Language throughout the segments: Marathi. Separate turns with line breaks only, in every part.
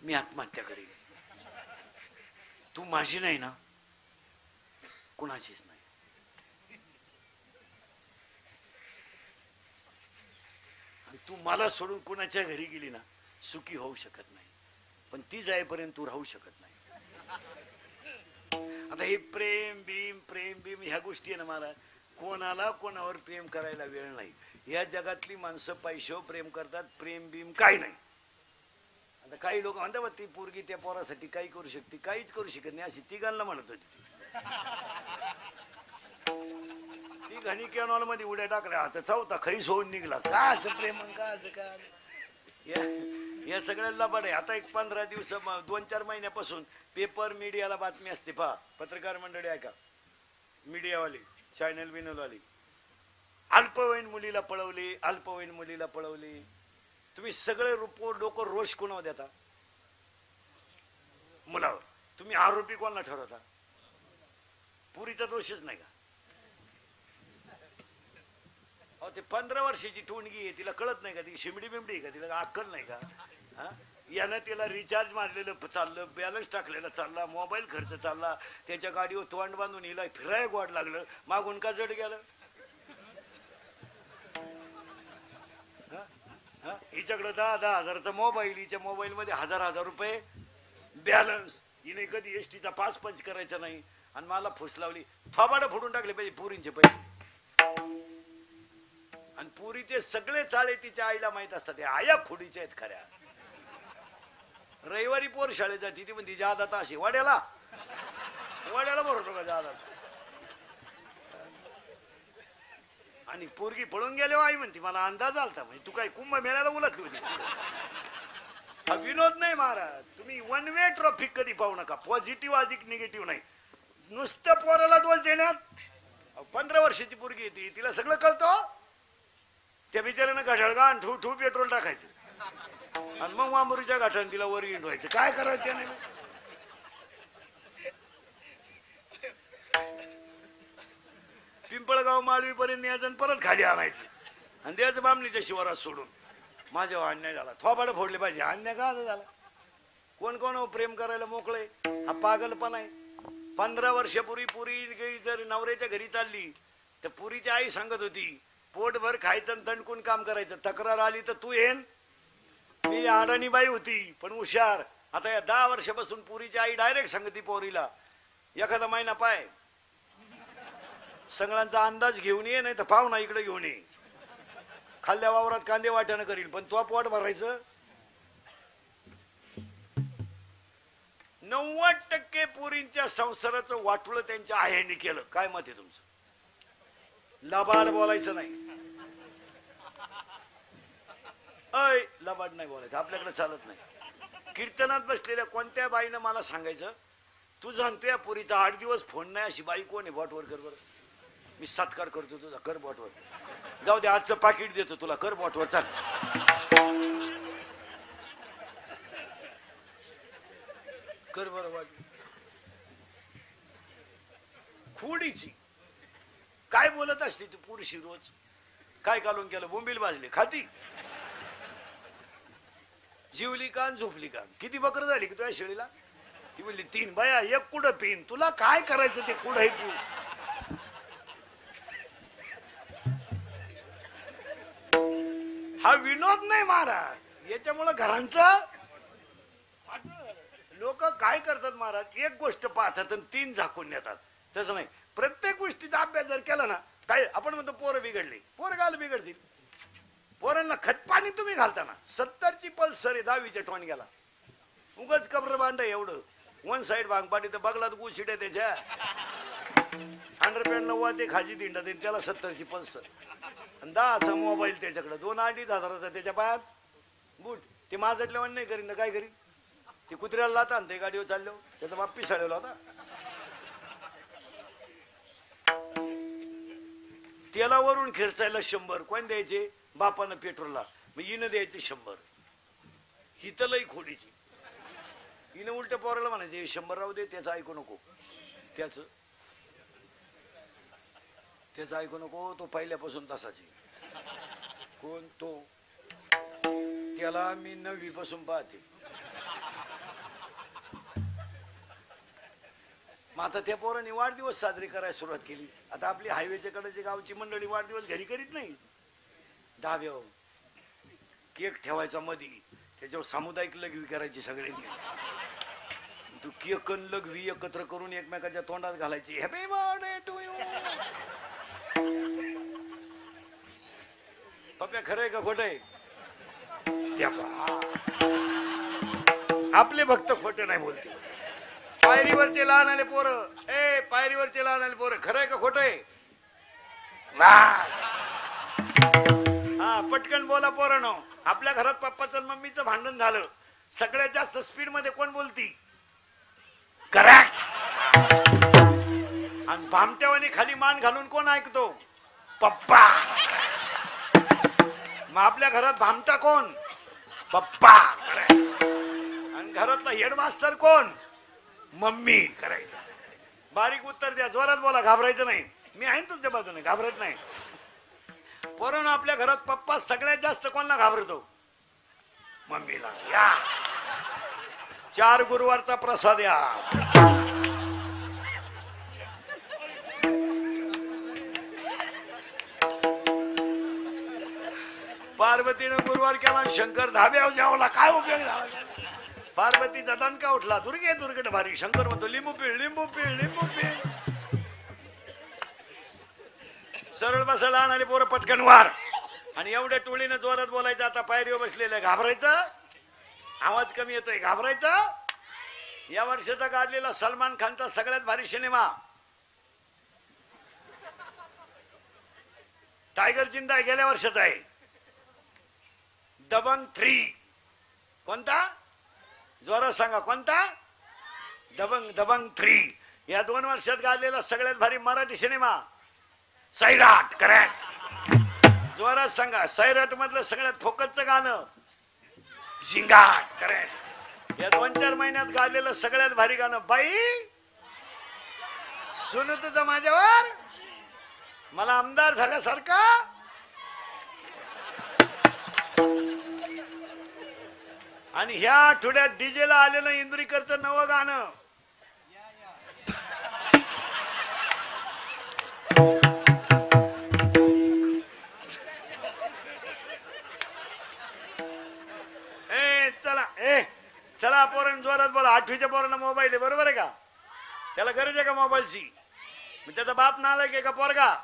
मी आत्महत्या करीन. तू माझी नाही ना, कुणाचीच नाही. तू मला सोडून कुणाच्या घरी गेली ना, सुखी होऊ शकत नाही. पण ती जाईपर्यंत तू राहू शकत नाही. आता हे प्रेम भीम ह्या गोष्टी आहे ना महाराज, कोणाला कोणावर प्रेम करायला वेळ नाही. या जगातली माणसं पैशावर प्रेम करतात, प्रेम भीम काही नाही. आता काही लोक म्हणतात ती पोरगी त्या पोरासाठी काही करू शकते, काहीच करू शकत नाही अशी तिघांना म्हणत होती. ती घणी कॅनॉल मध्ये उड्या टाकल्या, आता चौथा खैस होऊन निघला. काच प्रेम काच काय या सगळ्या लबाड आहे. आता एक 15 दिवस 2-4 महिन्यापासून पेपर मीडियाला बातमी असते, पहा पत्रकार मंडळी ऐका, मीडियावाली चॅनल बिनलवाली, अल्पवयीन मुलीला पळवली. तुम्ही सगळे डोकं रोष कोणावर देता? मुलावर. तुम्ही आरोपी कोणाला ठरवता? पुरीचा दोषच नाही का? अहो ते 15 वर्षाची टोणगी आहे, तिला कळत नाही का? ती शिमडी बिमडी आहे का? तिला अक्कल नाही का? यानं तिला रिचार्ज मारलेलं चाललं, बॅलन्स टाकलेला चालला, मोबाईल खर्च चालला, त्याच्या गाडीवर तोंड बांधून हिला फिराय गोड लागलं, मागून का जड गेलं? हिच्याकडे 10-10 हजाराचा मोबाईल, हिच्या मोबाईल मध्ये हजार रुपये बॅलन्स. हिने कधी एसटीचा पास पंच करायचा नाही आणि मला फुस लावली. थोबाडं फोडून टाकले पाहिजे पुरींचे पहिले. आणि पुरीचे सगळे चाळे तिच्या आईला माहित असतात. ते आया खोडीच्या आहेत खऱ्या. रविवारी पोर शाळेत जाती, ती म्हणती जादा ताशी वाड्याला भरतो का जादा. आणि पोरगी पळून गेल्यावर आई म्हणती मला अंदाज आलता, म्हणजे तू काय कुंभमेळ्याला उलटली होती. हा विनोद नाही महाराज. तुम्ही वन वे ट्रॉफिक कधी पाहू नका. पॉझिटिव्ह अधिक निगेटिव्ह नाही. नुसतं पोराला दोष देण्यात. 15 वर्षाची पोरगी येते, तिला सगळं कळतं. त्या बिचाऱ्यानं घड्याळगा ठू पेट्रोल टाकायचं आणि मग वांबरूच्या गाठाने तिला वर इंडवायचं. काय करायचं त्याने? पिंपळगाव माळवी पर्यंत न्यायचं, परत खाली आणायचं आणि द्यायचं बामणीच्या शिवारात सोडून. माझ्यावर अन्याय झाला, थोबाडं फोडले पाहिजे. अन्याय का झाला? कोण प्रेम करायला मोकळे? हा पागलपणा आहे. 15 वर्षापूर्वी पुरी जर नवऱ्याच्या घरी चालली तर पुरीची आई सांगत होती पोटभर खायचं आणि दणकून काम करायचं. तक्रार आली तर तू येन. मी अडाणी बाई होती पण हुशार. आता या 10 वर्षापासून पुरीची आई डायरेक्ट सांगती पोरीला, एखादा महिना पाय सगळ्यांचा अंदाज घेऊन ये, नाही तर पाहुणा इकडे घेऊन ये. खाल्ल्या वावरात कांदे वाट्यानं करील पण तो पोट भरायचं. 90% पुरींच्या संसाराचं वाटुळं त्यांच्या आईने केलं. काय मत आहे तुमचं? लबाड बोलायचं नाही. लबाड नाही बोलायचं, आपल्याकडे चालत नाही. कीर्तनात बसलेल्या कोणत्या बाईनं मला सांगायचं, तू जाणतो या पुरीचा 8 दिवस फोन नाही, अशी बाई कोण आहे? बॉटवर कर बरं, मी सत्कार करतो तुझा, कर बॉटवर. जाऊ दे आजचं पाकिट देतो तुला, कर बॉटवर, चाल. कर बरं वाट. खोडीची काय बोलत असते तू पुरुषी रोज? काय कालून केलं? बोंबील भाजली खाती, जीवली का झोपली का? किती बकर झाली की तुझ्या शेळीला? ती म्हणली 3 बाया 1 कुठं पिन. तुला काय करायचं ते कुठं तू? हा विनोद नाही महाराज. याच्यामुळे घरांचं लोक काय करतात महाराज, एक गोष्ट पाहतात आणि 3 झाकून नेतात. तसं नाही. प्रत्येक गोष्टीचा अभ्यास जर केला ना, काय आपण म्हणतो पोरं बिघडली, पोरं गाल बिघडतील. पोरांना खतपाणी तुम्ही घालताना 70ची पल्सर आहे 10वीच्या टोन गेला. उगाच कबर बांध एवढं. 1 साइड भांगपाटी तर बगलात गुशिड्या त्याच्या अंडरपॅन्टला वाते खाजी दिंडा देईन त्याला 70ची पल्सर आणि 10चा मोबाईल त्याच्याकडे, 2-2.5 हजाराचा त्याच्या पायात बूट. ते माझ्यातल्या नाही करीन ना, काय करीन? ते कुत्र्याला लाता आणि ते गाडीवर चाललो, त्याचा बाप पिसाळलेला होता. त्याला वरून खर्चायला 100. कोण द्यायचे? बापानं पेट्रोलला. मग हिनं द्यायचे 100. ही तर लई खोडीची. हिनं उलट पोराला म्हणायचे 100 राहू दे, त्याचं ऐकू नको. त्याचं ऐकू नको. तो पहिल्यापासून तसाची. कोण तो? त्याला मी 9वी पासून पाहते. आता त्या पोरांनी वाढदिवस साजरी करायला सुरुवात केली. आता आपली हायवेच्या कडेची गावची मंडळी वाढदिवस घरी करीत नाही. डाव्यावर केक ठेवायचा मधी, त्याच्यावर सामुदायिक लघवी करायची सगळ्यांनी. तू केक आणि लघवी एकत्र करून एकमेकाच्या तोंडात घालायची. Happy birthday to you. पप्या खरंय का खोटंय? आपले भक्त खोटे नाही बोलते. पायरीवरचे लहान आले पोरं, पायरीवरचे लहान आले पोरं, खरंय का खोटंय? हा पटकन बोला पोरांनो. आपल्या घरात पप्पाचं मम्मीचं भांडण झालं, सगळ्यात जास्त स्पीड मध्ये कोण बोलती? करेक्ट. आणि भामट्यावानी खाली मान घालून कोण ऐकतो? पप्पा. मग आपल्या घरात भामटा कोण? पप्पा. आणि घरातला हेडमास्टर कोण? मम्मी. करेक्ट. बारीक उत्तर द्या, जोरात बोला, घाबरायचं नाही. मी आहे तुमच्या बाजूने, घाबरत नाही. पोरांनो, आपल्या घरात पप्पा सगळ्यात जास्त कोणाला घाबरतो? मम्मीला. या 4 गुरुवारचा प्रसाद या. पार्वतीनं गुरुवार केला, शंकर धाब्यावर जेवला, काय उपयोग झाला? पार्वतीचा दणका उठला, दुर्गे दुर्गट भारी. शंकर म्हणतो लिंबू पीळ, लिंबू पीळ, लिंबू पीळ. सरळ बसायला आणाले पोरं पटकन वार. आणि एवढ्या टोळीनं जोरात बोलायचं. आता पायरीवर बसलेलं, घाबरायचं? आवाज कमी येतोय, घाबरायचं? या वर्षाचा काढलेला सलमान खानचा सगळ्यात भारी सिनेमा टायगर जिंदा आहे, गेल्या वर्षाचा आहे. दबंग 3. कोणता? जोरात सांगा, कोणता? दबंग 3. या 2 वर्षात गाजलेला सगळ्यात भारी मराठी सिनेमा सैराट. करेक्ट. जोरात सांगा, सैराट मधलं सगळ्यात फोकसचं गाणं झिंगाट. करेक्ट. या 2-4 महिन्यात गाजलेलं सगळ्यात भारी गाणं बाई सुन तुझं माझ्यावर, मला आमदार झाल्यासारखा. आणि ह्या आठवड्यात डीजेला आलेलं इंद्रिकरचं नवं गाणं चला पोरांनो जोरात बोला. 8वीच्या पोरांना मोबाईल आहे, बरोबर आहे का? त्याला गरज आहे का मोबाईलची? मग त्याचा बाप नालायक आहे का पोरगा?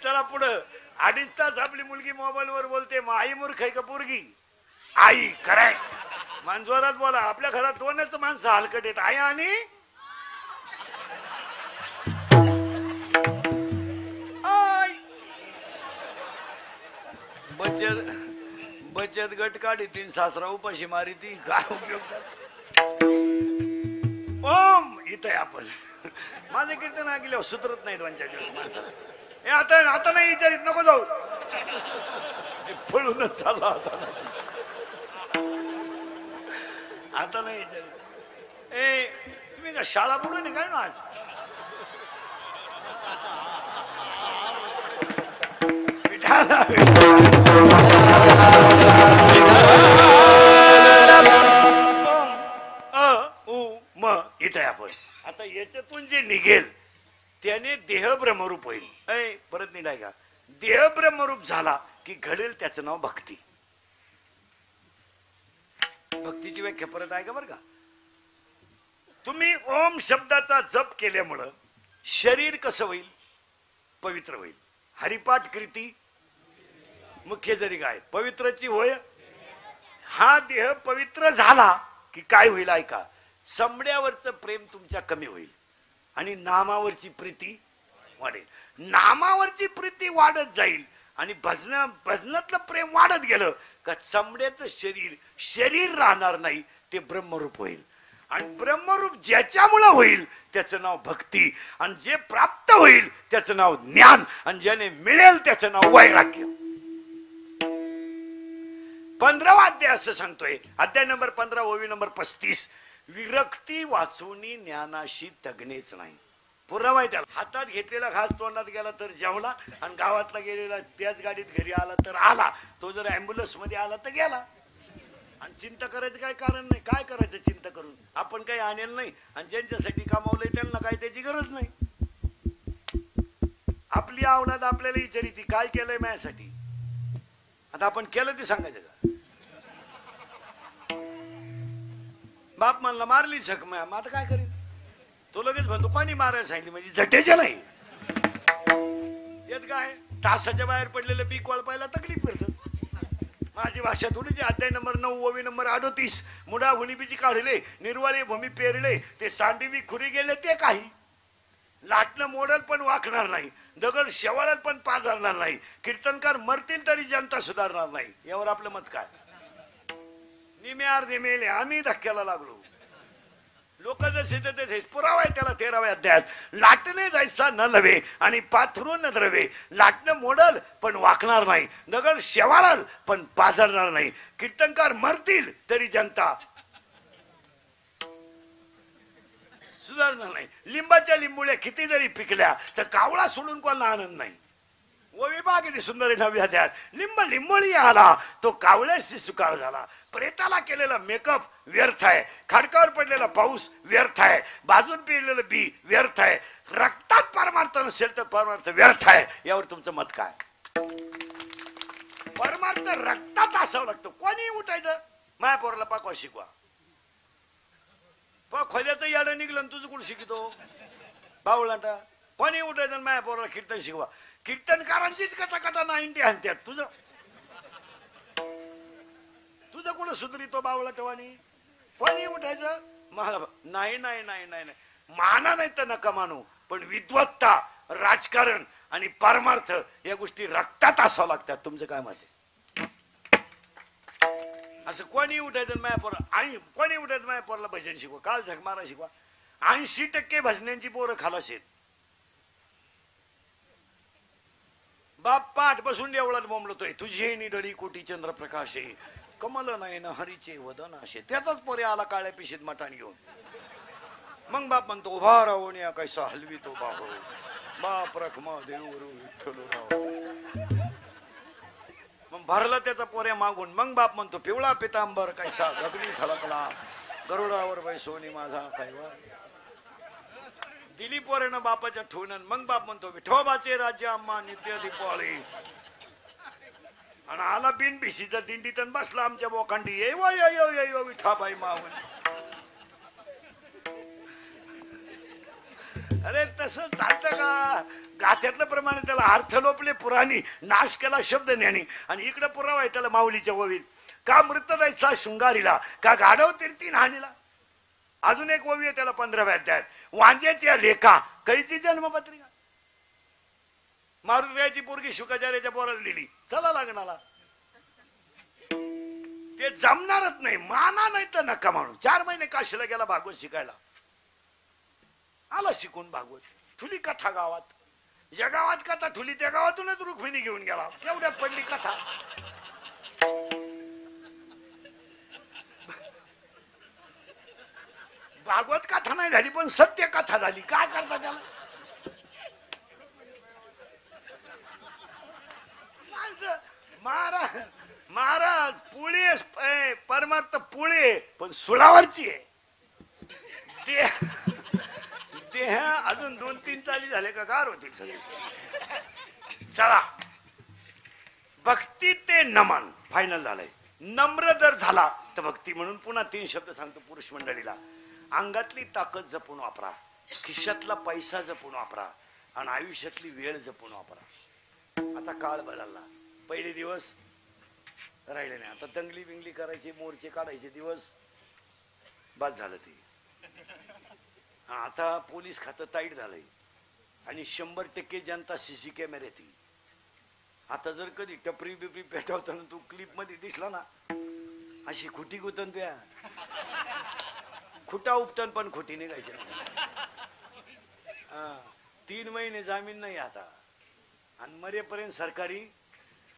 चला पुढं. 2.5 तास आपली मुलगी मोबाईल वर बोलते, मग आई मूर्ख आहे का पोरगी? आई. करेक्ट. मान जोरात बोला. आपल्या घरात 2च माणसं हलकट आहेत, आई आणि बचत गट काढी 3 सासरा उपाशी मारी ती, काय उपयोग? ओम इथं आपण माझे कीर्तन ऐकल्यावर सुधरत नाही 2-4 दिवस माणसाला. आता नाही विचारित, नको जाऊ, पळूनच चालला आता नाही विचारित. तुम्ही का शाळा बुडून काय ना आज? इथं आपण आता याच्यातून जे निघेल त्याने देह ब्रह्मरूप होईल. परत निघाय का? देह ब्रह्मरूप झाला की घडेल त्याचं नाव भक्ती. भक्तीची व्याख्या परत आहे का बरं का? तुम्ही ओम शब्दाचा जप केल्यामुळं शरीर कसं होईल? पवित्र होईल. हरिपाठ कृती मुख्य जरी काय पवित्रची होय. हा देह पवित्र झाला की काय होईल ऐका? समड्यावरचं प्रेम तुमच्या कमी होईल आणि नामावरची प्रीती वाढेल. नामावरची प्रीती वाढत जाईल आणि भजनातलं प्रेम वाढत गेलं का चमड्याचं शरीर राहणार नाही, ते ब्रह्मरूप होईल. आणि ब्रह्मरूप ज्याच्यामुळे होईल त्याचं नाव भक्ती, आणि जे प्राप्त होईल त्याचं नाव ज्ञान, आणि ज्याने मिळेल त्याचं नाव वैराग्य. 15वा अध्याय असं सांगतोय, अध्याय नंबर 15 ओवी नंबर 35. विरक्ती वाचूनी ज्ञानाशी तगणेच नाही. पुरावा आहे त्याला. हातात घेतलेला घास तोंडात गेला तर जेवला, आणि गावातला गेलेला त्याच गाडीत घरी आला तर आला. तो जर ॲम्ब्युलन्स मध्ये आला तर गेला. आणि चिंता करायचं काय कारण नाही. काय करायचं चिंता करून? आपण काही आणेल नाही, आणि ज्यांच्यासाठी कमावलंय त्यांना काय त्याची गरज नाही. आपली औलाद आपल्याला विचारी ती काय केलंय माझ्यासाठी. आता आपण केलं ते सांगायचं का? बाप म्हणला मारली झक मग आता काय करेल? तो लगेच म्हणतो कोणी मारायला सांगितली म्हणजे झटेच्या नाही. येत काय तासाच्या बाहेर पडलेलं बी वळपायला तकलीफ करतं. माझी भाषा थोडीची. अध्याय नंबर 9 ओवी नंबर 38. मुडा हुनीबीची काढले निर्वाळे भूमी पेरले, ते सांडवी खुरी गेले ते काही. लाटणं मोडल पण वाकणार नाही, दगड शेवाळल पण पाझरणार नाही, कीर्तनकार मरतील तरी जनता सुधारणार नाही. यावर आपलं मत काय? निमे अर्धे मेले, आम्ही धक्क्याला लागलो. लोक जसे तसे पुरावा आहे त्याला 13व्या अध्यायात. लाटणे जायचा न लवे आणि पाथरून न द्रवे. लाटणं मोडल पण वाकणार नाही, दगड शेवाळल पण पाझरणार नाही, कीर्तनकार मरतील तरी जनता सुधारणार नाही. लिंबाच्या लिंबुळ्या किती जरी पिकल्या तर कावळा सोडून कोणाला आनंद नाही. ओवी बाग किती सुंदर आहे 9व्या अध्यायात. लिंब लिंबोळी आला तो कावळ्याशी सुकाळ झाला. प्रेताला केलेला मेकअप व्यर्थ आहे, खडकावर पडलेला पाऊस व्यर्थ आहे, बाजून पिळलेलं बी व्यर्थ आहे, रक्तात परमार्थ नसेल तर परमार्थ व्यर्थ आहे. यावर तुमचं मत काय? परमार्थ रक्तात असावं लागतं. कोणी उठायचं? माया पोराला पाकवा शिकवा. खोल्याचं याडं निघलं तुझं कुठं शिकतो बावळाटा? कोणी उठायचं माया पोराला कीर्तन शिकवा. कीर्तनकारांचीच कटाकटा 90 आणत्यात. तुझं कुठं सुधरितो बावळाटवानी? कोणी उठायचं? मला नाही नाही नाही नाही नाही. माना नाही तर नका मानू, पण विद्वत्ता, राजकारण आणि परमार्थ या गोष्टी रक्तात असावं लागतात. तुमचं काय मत आहे? असं कोणी उठायचं माया पोरा आणि कोणी उठायचं माया पोराला भजन शिकवा, काल झकमारा शिकवा. 80% भजनांची पोरं खालास आहेत. बाप पाठ बसून एवढा बोंबलतोय, तुझे निडळी कोटी चंद्रप्रकाश आहे, कमल नयन हरीचे वदन असे. त्याचाच पोरे आला काळ्या पिशीत मटाण घेऊन. मग बाप म्हणतो उभा राहून या कैसा हलवी तो बाहो, बाप रखमा देवरू विठ्ठल. मग भरला त्याचा पोऱ्या मागून. मग बाप म्हणतो पिवळा पितांबर कैसा गगनी झळकला, गरुडावर बैसोनी माझा कैवा. दिली पोरेनं बापाच्या ठेवून. मग बाप म्हणतो विठोबाचे राज्य आम्हा नित्य दीपावळी. आणि आला बिन भिशीचा दिंडीत बसला आमच्या बोकांडी. ये विठाबाई मावून. अरे तसं चालतं का? गाथ्यातलं प्रमाणे त्याला अर्थ लोपले पुराणी, नाश केला शब्द ज्ञानी. आणि इकडे पुरावा आहे त्याला माऊलीच्या ओवीत. का मृत जायचा शृंगारीला, का गाढव तीर्थी हानीला. अजून एक ओवी आहे त्याला 15व्या अध्यायात. वांजेच्या लेखा कैची जन्मपत्रिका. मारुतीची पोरगी शुकाचार्याच्या पोराला दिली, चला लग्नाला. ते जमणारच नाही. माना नाही तर नका म्हणून. 4 महिने काशीला गेला भागवत शिकायला. आला शिकून भागवत. ठुली कथा गावात. ज्या गावात कथा ठुली त्या गावातूनच रुक्मिणी घेऊन गेला. केवढ्यात पडली कथा. भागवत कथा नाही झाली पण सत्य कथा झाली. काय करता त्याला? महाराज महाराज पुळे परमार्थ पुळे पण सुळावरची आहे. देह अजून 2-3 चाली झाले का गार होतील सगळे. चला भक्ती ते नमन फायनल झालंय. नम्र जर झाला तर भक्ती. म्हणून पुन्हा 3 शब्द सांगतो पुरुष मंडळीला. अंगातली ताकद जपून वापरा, खिशातला पैसा जपून वापरा, आणि आयुष्यातली वेळ जपून वापरा. आता काळ बदलला. पहिले दिवस राहिले नाही. आता दंगली बिंगली करायची, मोर्चे काढायचे दिवस बाद झालं ते. आता पोलीस खातं टाईट झालंय आणि 100% जनता सीसी कॅमेऱ्यात येईल. आता जर कधी टपरी बिपरी पेटवताना तू क्लिप मध्ये दिसला ना, अशी खुटी गुतन त्या खुटा उपटन पण खोटी निघायची. 3 महिने जामीन नाही आता, आणि मरेपर्यंत सरकारी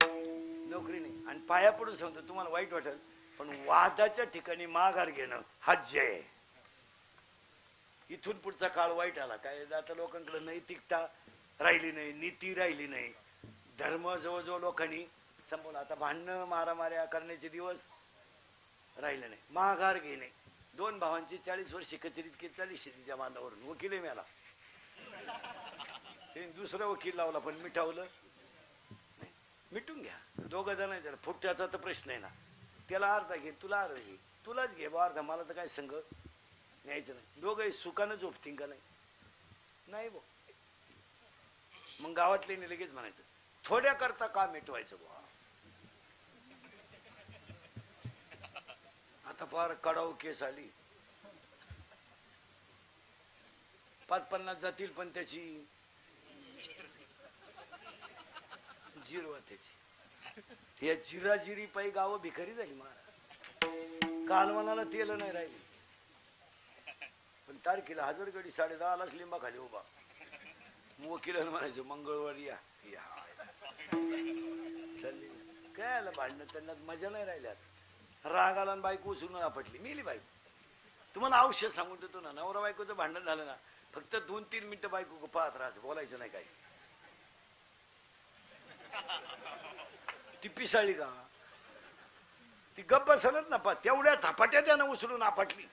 नोकरी नाही. आणि पाया पडून सांगतो, तुम्हाला वाईट वाटेल पण वादाच्या ठिकाणी माघार घेणं हा जय. इथून पुढचा काळ वाईट आला. काय आता लोकांकडे नैतिकता राहिली नाही, नीती राहिली नाही, धर्म जवळजवळ लोकांनी संपवला. आता भांडणं मारामाऱ्या करण्याचे दिवस राहिले नाही. माघार घेणे. 2 भावांची 40 वर्ष कचेरीत केली, 40 शेतीच्या बांधावरून वकील आहे मला. ते दुसरा वकील लावला पण मिठावलं नाही. मिटून घ्या 2 जण आहे. त्याला फुट्याचा तर प्रश्न आहे ना. त्याला अर्धा घे, तुला अर्धा घे, तुलाच घे बा अर्धा, मला तर काय संघ न्यायचं नाही. दोघंही सुखानं झोपतील का नाही बो. मग गावातले लगेच म्हणायचं थोड्या करता का मिटवायचं बुवा. आता फार कडाऊ केस आली. 5-50 जातील पण त्याची जिरवा त्याची. या जिराजिरी पायी गावं भिकारी झाली महाराज. कालवणाला तेल नाही राहिली. पण तारखेला हजरगडी 10:30लाच लिंबा खाली उभा. वकिलाला म्हणायचं मंगळवारी या चालली. काय आलं भांडणं, त्यांना मजा नाही राहिल्यात. राग आला बायको उचलून आपटली, मेली बायको. तुम्हाला औषध सांगून देतो ना, नवरा बायकोचं भांडण झालं ना फक्त 2-3 मिनिटं बायको पाहत राहायचं, बोलायचं नाही काही. ती पिसाळली का ती गप्प बसलच ना. तेवढ्या झपाट्या त्यानं उचलून आपटली,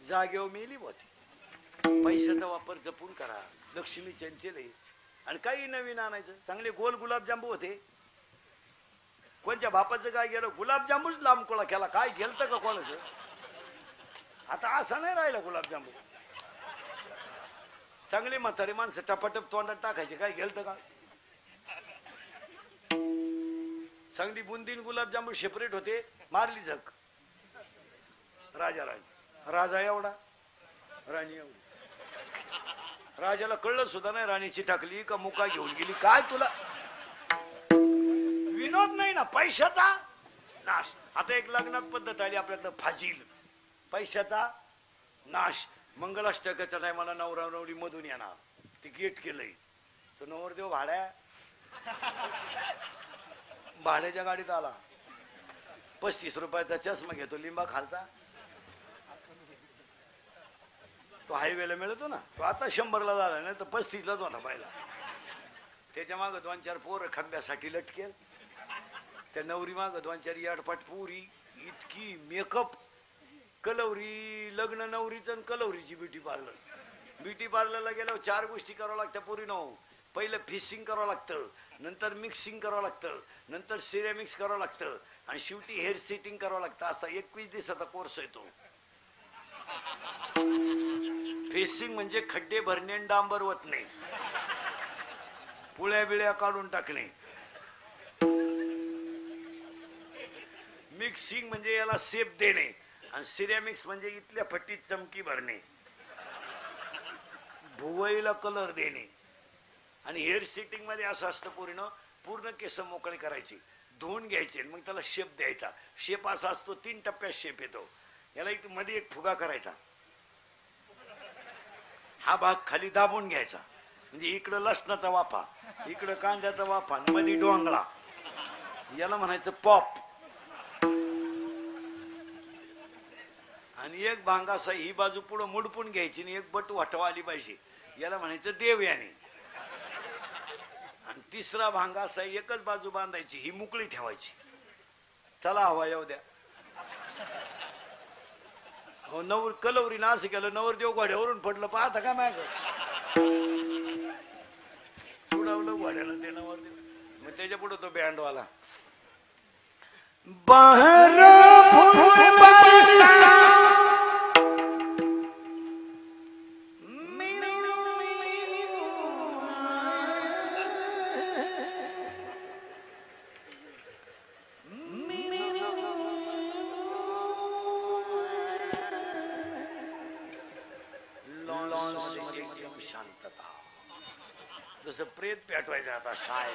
जागेवर मेली होती. पैशाचा वापर जपून करा. लक्ष्मी चंचल आहे. आणि काही नवीन आणायचं. चांगले गोल गुलाबजांबू होते. कोणत्या बापाचं काय गेलं, गुलाबजांबूच लांबकोळा केला. काय गेलतं का कोणाचं. आता असं नाही राहिलं गुलाबजांबू. चांगले म्हातारे माणसं टपाटप तोंडात टाकायचे. काय गेलतं का. चांगली बुंदीन गुलाबजांबू सेपरेट होते. मारली झक. राजा राणी. राजा एवढा, राणी एवढी. राजाला कळलं सुद्धा नाही राणीची टाकली का मुका घेऊन गेली. काय तुला विनोद नाही ना. पैशाचा नाश. आता एक लग्नात पद्धत आली आपल्याकडं फाजील. पैशाचा नाश. मंगलाष्टकाच्या टायमाला नवरा नवरी मधून येणार. ते गेट केलंय. तो नवरदेव भाड्याच्या गाडीत आला. 35 रुपयाचा चष्मा घेतो लिंबा खालचा. तो हायवेला मिळतो ना. तो आता 100ला झाला नाही तर 35लाच होता पहिला. त्याच्या मागं 2-4 पोरं खांब्यासाठी लटकेल. त्या नवरी मागं 2-4 याडपाट पुरी. इतकी मेकअप. कलवरी लग्न नवरीचं आणि कलवरीची ब्युटी पार्लर. ब्युटी पार्लरला गेल्यावर 4 गोष्टी करावं लागत्या पोरीनं. पहिलं फिशिंग करावं लागतं, नंतर मिक्सिंग करावं लागतं, नंतर सिरेमिक्स करावं लागतं आणि शेवटी हेअर सेटिंग करावं लागतं. असा 21 दिवसाचा कोर्स आहे तो. फेसिंग म्हणजे खड्डे भरणे, डांबर वतणे, पुळ्या बिळ्या काढून टाकणे. मिक्सिंग म्हणजे याला शेप देणे आणि सिरेमिक्स म्हणजे इथल्या फटीत चमकी भरणे, भुवईला कलर देणे. आणि हेअर सेटिंग मध्ये असं असतं पोरीनं पूर्ण केस मोकळे करायचे, धुवून घ्यायचे, मग त्याला शेप द्यायचा. शेप असा असतो 3 टप्प्यात शेप येतो. याला मध्ये एक फुगा करायचा. हा भाग खाली दाबून घ्यायचा म्हणजे इकडं लसणाचा वाफा, इकडं कांद्याचा वाफा, मध्ये डोंगळा. याला म्हणायचं पॉप. आणि एक भांग असा ही बाजू पुढं मुडपून घ्यायची आणि एक बट वाटवा आली पाहिजे. याला म्हणायचं देवयानी. आणि तिसरा भांग असा एकच बाजू बांधायची, ही मुकळी ठेवायची. चला हवा येऊ द्या. हो कलवरी ना असं केलं, नवरदेव घोड्यावरून पडलं. पाहता का माग उडवलं घोड्याला ते नवरदेव. मग त्याच्या पुढे तो बँडवाला बाहेर शांतता. जसं प्रेत पेटवायचं आता शाय